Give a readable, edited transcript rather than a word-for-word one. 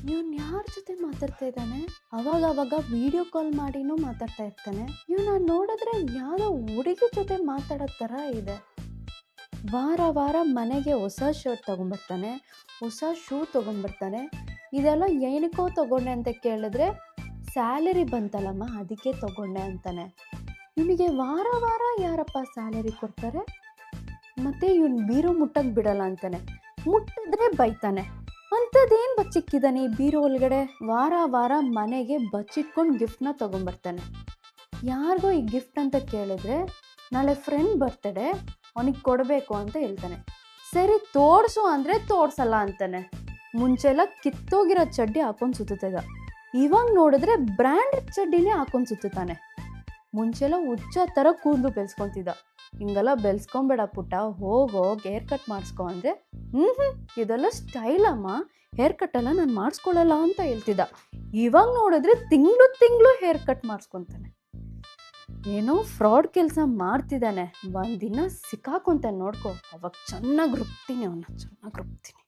ಇವನ್ ಯಾರ ಜೊತೆ ಮಾತಾಡ್ತಾ ಇದ್ದಾನೆ? ಅವಾಗ ಅವಾಗ ವಿಡಿಯೋ ಕಾಲ್ ಮಾಡಿನೂ ಮಾತಾಡ್ತಾ ಇರ್ತಾನೆ. ಇವನ್ನ ನೋಡಿದ್ರೆ ಯಾರೋ ಹುಡುಗಿ ಜೊತೆ ಮಾತಾಡೋ ಥರ ಇದೆ. ವಾರ ವಾರ ಮನೆಗೆ ಹೊಸ ಶರ್ಟ್ ತೊಗೊಂಬರ್ತಾನೆ, ಹೊಸ ಶೂ ತೊಗೊಂಬರ್ತಾನೆ. ಇದೆಲ್ಲ ಏನಕ್ಕೋ ತೊಗೊಂಡೆ ಅಂತ ಕೇಳಿದ್ರೆ ಸ್ಯಾಲರಿ ಬಂತಲ್ಲಮ್ಮ ಅದಕ್ಕೆ ತೊಗೊಂಡೆ ಅಂತಾನೆ. ಇವನಿಗೆ ವಾರ ವಾರ ಯಾರಪ್ಪ ಸ್ಯಾಲರಿ ಕೊಡ್ತಾರೆ? ಮತ್ತೆ ಇವನು ಬೀರೋ ಮುಟ್ಟಕ್ಕೆ ಬಿಡಲ್ಲ ಅಂತಾನೆ. ಮುಟ್ಟಿದ್ರೆ ಬೈತಾನೆ. ಅಂಥದ್ದೇನು ಬಚ್ಚಿಕ್ಕಿದ್ದಾನೆ ಈ ಬೀರೋ ಒಳಗಡೆ? ವಾರ ವಾರ ಮನೆಗೆ ಬಚ್ಚಿಟ್ಕೊಂಡು ಗಿಫ್ಟ್ನ ತೊಗೊಂಬರ್ತಾನೆ. ಯಾರಿಗೋ ಈ ಗಿಫ್ಟ್ ಅಂತ ಕೇಳಿದ್ರೆ ನಾಳೆ ಫ್ರೆಂಡ್ ಬರ್ತಡೆ ಅವನಿಗೆ ಕೊಡಬೇಕು ಅಂತ ಹೇಳ್ತಾನೆ. ಸರಿ ತೋರಿಸು ಅಂದರೆ ತೋರಿಸಲ್ಲ ಅಂತಾನೆ. ಮುಂಚೆಲ್ಲ ಕಿತ್ತೋಗಿರೋ ಚಡ್ಡಿ ಹಾಕೊಂಡು ಸುತ್ತಿದ್ದ, ಇವಾಗ ನೋಡಿದ್ರೆ ಬ್ರ್ಯಾಂಡೆಡ್ ಚಡ್ಡಿನೇ ಹಾಕೊಂಡು ಸುತ್ತಾನೆ. ಮುಂಚೆಲ್ಲ ಹುಚ್ಚ ಥರ ಕೂದಲು ಬೆಳೆಸ್ಕೊತಿದ್ದ. ಹಿಂಗೆಲ್ಲ ಬೆಳೆಸ್ಕೊಂಬೇಡ ಪುಟ್ಟ, ಹೋಗಿ ಹೇರ್ ಕಟ್ ಮಾಡಿಸ್ಕೊ ಅಂದರೆ ಇದೆಲ್ಲ ಸ್ಟೈಲ್ ಅಮ್ಮ, ಹೇರ್ ಕಟ್ ಎಲ್ಲ ನಾನು ಮಾಡಿಸ್ಕೊಳ್ಳಲ್ಲ ಅಂತ ಹೇಳ್ತಿದ್ದ. ಇವಾಗ ನೋಡಿದ್ರೆ ತಿಂಗಳು ಹೇರ್ ಕಟ್ ಮಾಡಿಸ್ಕೊತಾನೆ. ಏನೋ ಫ್ರಾಡ್ ಕೆಲಸ ಮಾಡ್ತಿದ್ದಾನೆ. ಒಂದಿನ ಸಿಕ್ಕಾಕೊಂತಾನೆ ನೋಡ್ಕೊ, ಅವಾಗ ಚೆನ್ನಾಗಿ ರುಬ್ತೀನಿ ಅವನ್ನ, ಚೆನ್ನಾಗಿ ರುಬ್ತೀನಿ.